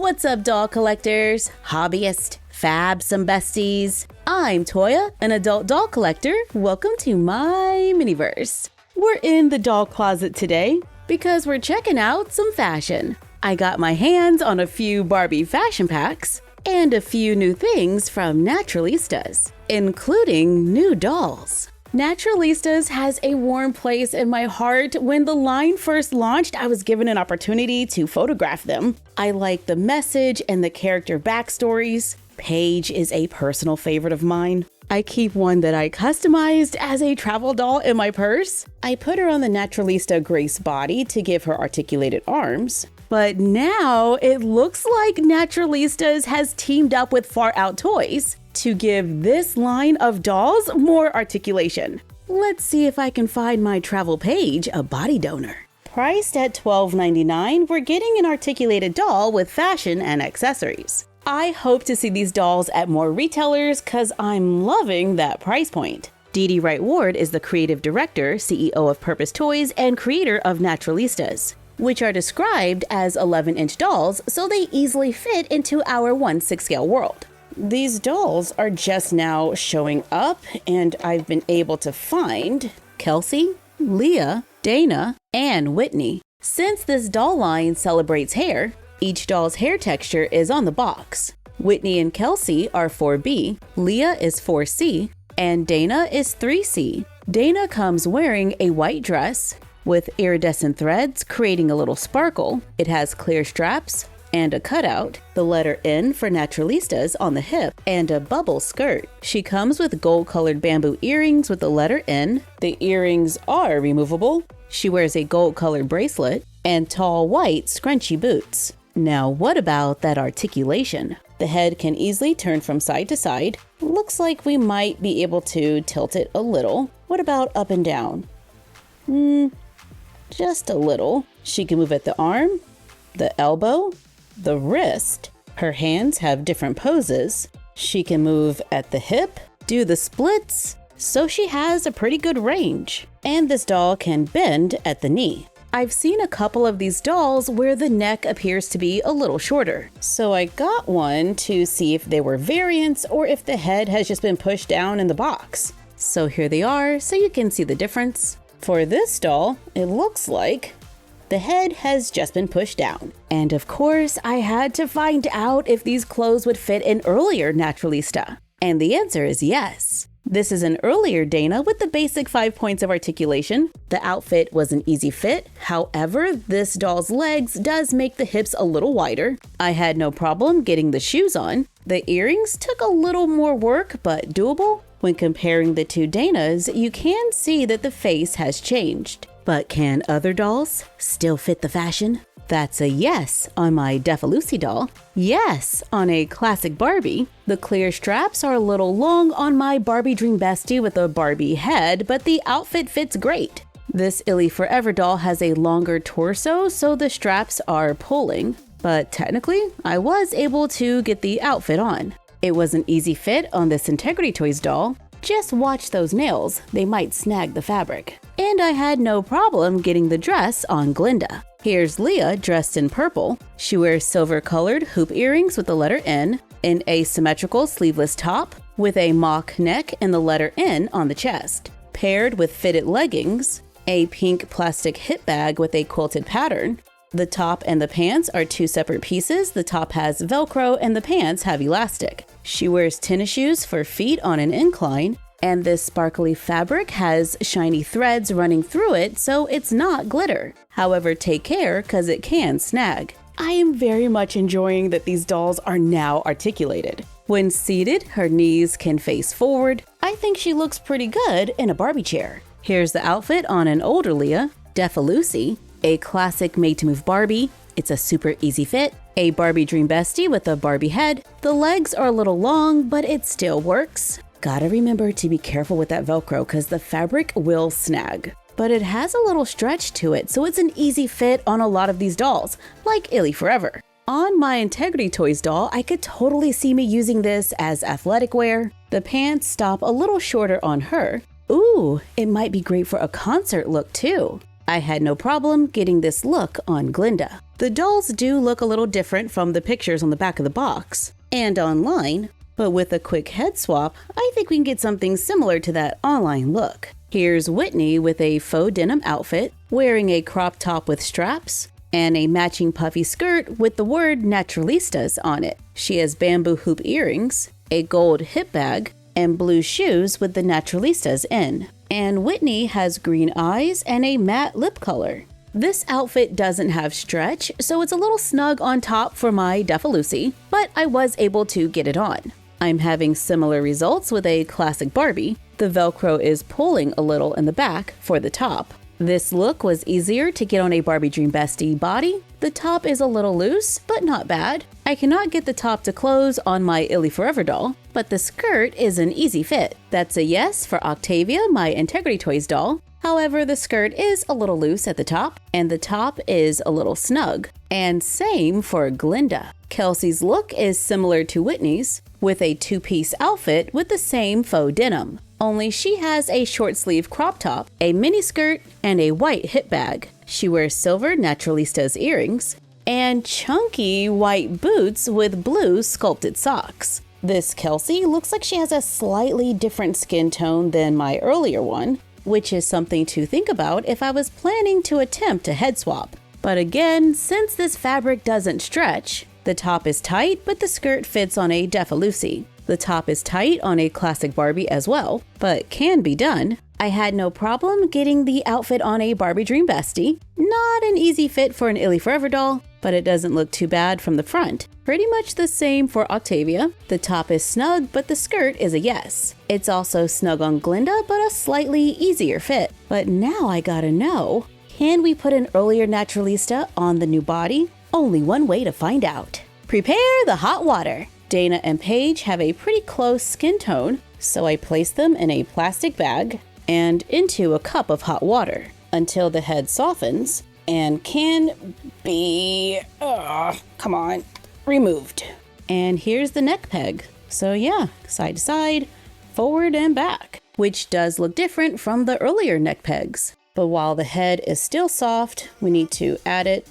What's up, doll collectors, hobbyists, fabsome besties? I'm Toya, an adult doll collector. Welcome to my miniverse. We're in the doll closet today because we're checking out some fashion. I got my hands on a few Barbie fashion packs and a few new things from Naturalistas, including new dolls. Naturalistas has a warm place in my heart. When the line first launched, I was given an opportunity to photograph them. I like the message and the character backstories. Paige is a personal favorite of mine. I keep one that I customized as a travel doll in my purse. I put her on the Naturalista Grace body to give her articulated arms. But now it looks like Naturalistas has teamed up with Far Out Toys to give this line of dolls more articulation. Let's see if I can find my travel Paige a body donor. Priced at $12.99, we're getting an articulated doll with fashion and accessories. I hope to see these dolls at more retailers because I'm loving that price point. Dee Dee Wright Ward is the creative director, CEO of Purpose Toys, and creator of Naturalistas, which are described as 11-inch dolls, so they easily fit into our 1/6 scale world. These dolls are just now showing up, and I've been able to find Kelsey, Leah, Dana, and Whitney. Since this doll line celebrates hair, each doll's hair texture is on the box. Whitney and Kelsey are 4B, Leah is 4C, and Dana is 3C. Dana comes wearing a white dress with iridescent threads creating a little sparkle. It has clear straps and a cutout, the letter N for Naturalistas on the hip, and a bubble skirt. She comes with gold-colored bamboo earrings with the letter N. The earrings are removable. She wears a gold-colored bracelet and tall white scrunchy boots. Now what about that articulation? The head can easily turn from side to side. Looks like we might be able to tilt it a little. What about up and down? Just a little. She can move at the arm, the elbow, the wrist. Her hands have different poses. She can move at the hip, do the splits, so she has a pretty good range. And this doll can bend at the knee. I've seen a couple of these dolls where the neck appears to be a little shorter, so I got one to see if they were variants or if the head has just been pushed down in the box. So here they are, so you can see the difference. For this doll, it looks like the head has just been pushed down. And of course, I had to find out if these clothes would fit an earlier Naturalista. And the answer is yes. This is an earlier Dana with the basic 5 points of articulation. The outfit was an easy fit. However, this doll's legs does make the hips a little wider. I had no problem getting the shoes on. The earrings took a little more work, but doable. When comparing the two Danas, you can see that the face has changed. But can other dolls still fit the fashion? That's a yes on my Lucy doll. Yes on a classic Barbie. The clear straps are a little long on my Barbie Dream Bestie with a Barbie head, but the outfit fits great. This Illy Forever doll has a longer torso, so the straps are pulling. But technically, I was able to get the outfit on. It was an easy fit on this Integrity Toys doll. Just watch those nails, they might snag the fabric. And I had no problem getting the dress on Glinda. Here's Leah dressed in purple. She wears silver-colored hoop earrings with the letter N, an asymmetrical sleeveless top with a mock neck and the letter N on the chest, paired with fitted leggings, a pink plastic hip bag with a quilted pattern. The top and the pants are two separate pieces. The top has Velcro and the pants have elastic. She wears tennis shoes for feet on an incline, and this sparkly fabric has shiny threads running through it, so it's not glitter. However, take care because it can snag. I am very much enjoying that these dolls are now articulated. When seated, her knees can face forward. I think she looks pretty good in a Barbie chair. Here's the outfit on an older Leah, Lucy, a classic made-to-move Barbie. It's a super easy fit. A Barbie Dream Bestie with a Barbie head. The legs are a little long, but it still works. Gotta remember to be careful with that Velcro because the fabric will snag. But it has a little stretch to it, so it's an easy fit on a lot of these dolls, like Illy Forever. On my Integrity Toys doll, I could totally see me using this as athletic wear. The pants stop a little shorter on her. Ooh, it might be great for a concert look too. I had no problem getting this look on Glinda. The dolls do look a little different from the pictures on the back of the box and online, but with a quick head swap, I think we can get something similar to that online look. Here's Whitney with a faux denim outfit, wearing a crop top with straps, and a matching puffy skirt with the word Naturalistas on it. She has bamboo hoop earrings, a gold hip bag, and blue shoes with the Naturalistas in. And Whitney has green eyes and a matte lip color. This outfit doesn't have stretch, so it's a little snug on top for my Lucy, but I was able to get it on. I'm having similar results with a classic Barbie. The Velcro is pulling a little in the back for the top. This look was easier to get on a Barbie Dream Bestie body. The top is a little loose, but not bad. I cannot get the top to close on my Illy Forever doll, but the skirt is an easy fit. That's a yes for Octavia, my Integrity Toys doll. However, the skirt is a little loose at the top, and the top is a little snug. And same for Glinda. Kelsey's look is similar to Whitney's, with a two-piece outfit with the same faux denim. Only she has a short sleeve crop top, a mini skirt, and a white hip bag. She wears silver Naturalistas earrings and chunky white boots with blue sculpted socks. This Kelsey looks like she has a slightly different skin tone than my earlier one, which is something to think about if I was planning to attempt a head swap. But again, since this fabric doesn't stretch, the top is tight, but the skirt fits on a Lucy. The top is tight on a classic Barbie as well, but can be done. I had no problem getting the outfit on a Barbie Dream Bestie. Not an easy fit for an Illy Forever doll, but it doesn't look too bad from the front. Pretty much the same for Octavia. The top is snug, but the skirt is a yes. It's also snug on Glinda, but a slightly easier fit. But now I gotta know, can we put an earlier Naturalista on the new body? Only one way to find out. Prepare the hot water. Dana and Paige have a pretty close skin tone, so I place them in a plastic bag and into a cup of hot water until the head softens and can be, removed. And here's the neck peg. So yeah, side to side, forward and back, which does look different from the earlier neck pegs. But while the head is still soft, we need to add it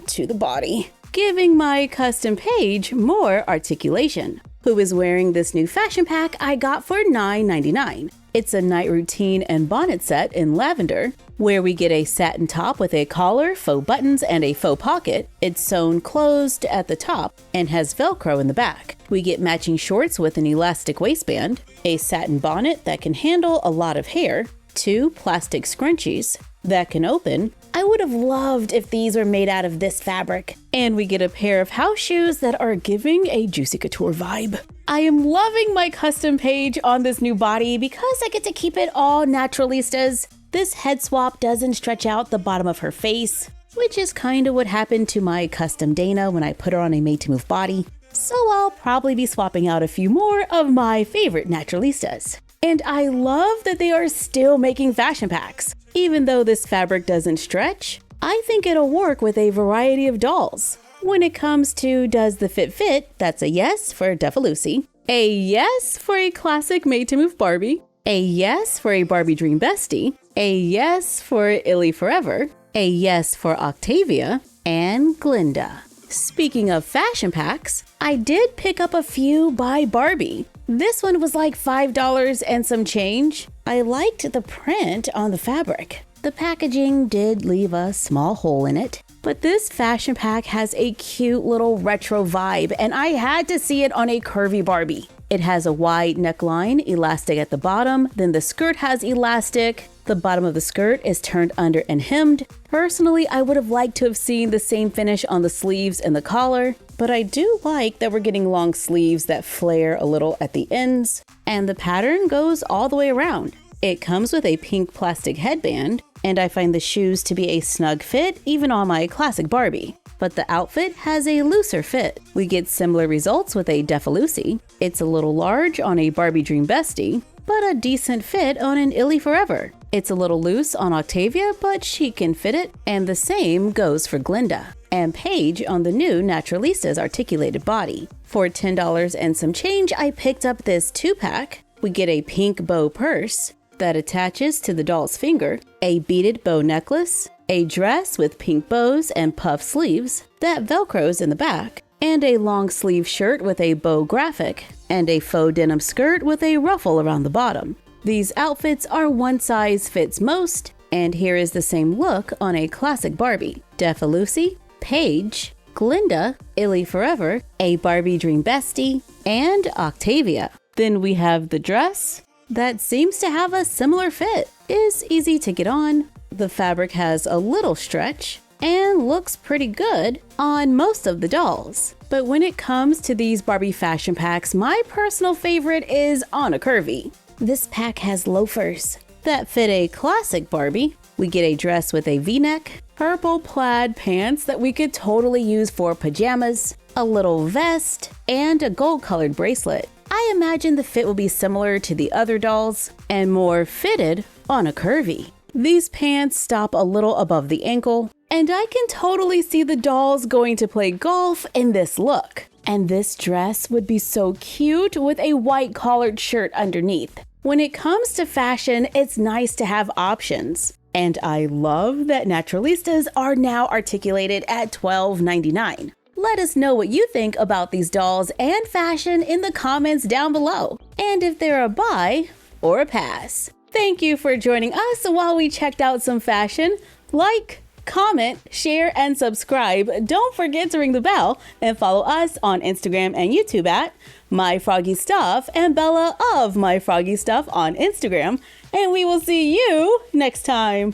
to the body, giving my custom Paige more articulation, who is wearing this new fashion pack I got for $9.99. It's a night routine and bonnet set in lavender, where we get a satin top with a collar, faux buttons, and a faux pocket. It's sewn closed at the top and has Velcro in the back. We get matching shorts with an elastic waistband, a satin bonnet that can handle a lot of hair, 2 plastic scrunchies that can open. I would have loved if these were made out of this fabric. And we get a pair of house shoes that are giving a Juicy Couture vibe. I am loving my custom Paige on this new body because I get to keep it all Naturalistas. This head swap doesn't stretch out the bottom of her face, which is kind of what happened to my custom Dana when I put her on a made to move body. So I'll probably be swapping out a few more of my favorite Naturalistas. And I love that they are still making fashion packs. Even though this fabric doesn't stretch, I think it'll work with a variety of dolls. When it comes to does the fit, that's a yes for Lucy, a yes for a classic made-to-move Barbie, a yes for a Barbie Dream Bestie, a yes for Illy Forever, a yes for Octavia, and Glinda. Speaking of fashion packs, I did pick up a few by Barbie. This one was like $5 and some change. I liked the print on the fabric. The packaging did leave a small hole in it, but this fashion pack has a cute little retro vibe, and I had to see it on a curvy Barbie. It has a wide neckline, elastic at the bottom, then the skirt has elastic. The bottom of the skirt is turned under and hemmed. Personally, I would have liked to have seen the same finish on the sleeves and the collar, but I do like that we're getting long sleeves that flare a little at the ends, and the pattern goes all the way around. It comes with a pink plastic headband, and I find the shoes to be a snug fit even on my classic Barbie. But the outfit has a looser fit. We get similar results with a Lucy. It's a little large on a Barbie Dream Bestie, but a decent fit on an Illy Forever. It's a little loose on Octavia, but she can fit it, and the same goes for Glinda and Paige on the new Naturalistas articulated body. For $10 and some change, I picked up this 2-pack. We get a pink bow purse. that attaches to the doll's finger, a beaded bow necklace, a dress with pink bows and puff sleeves that velcros in the back, and a long sleeve shirt with a bow graphic, and a faux denim skirt with a ruffle around the bottom. These outfits are one size fits most, and here is the same look on a classic Barbie, Defalucy, Paige, Glinda, Illy Forever, a Barbie Dream Bestie, and Octavia. Then we have the dress that seems to have a similar fit, is easy to get on, the fabric has a little stretch, and looks pretty good on most of the dolls. But when it comes to these Barbie fashion packs, my personal favorite is Anna Curvy. This pack has loafers that fit a classic Barbie. We get a dress with a V-neck, purple plaid pants that we could totally use for pajamas, a little vest, and a gold-colored bracelet. I imagine the fit will be similar to the other dolls and more fitted on a Curvy. These pants stop a little above the ankle, and I can totally see the dolls going to play golf in this look. And this dress would be so cute with a white collared shirt underneath. When it comes to fashion, it's nice to have options. And I love that Naturalistas are now articulated at $12.99. Let us know what you think about these dolls and fashion in the comments down below, and if they're a buy or a pass. Thank you for joining us while we checked out some fashion. Like, comment, share, and subscribe. Don't forget to ring the bell and follow us on Instagram and YouTube at MyFroggyStuff and Bella of MyFroggyStuff on Instagram. And we will see you next time.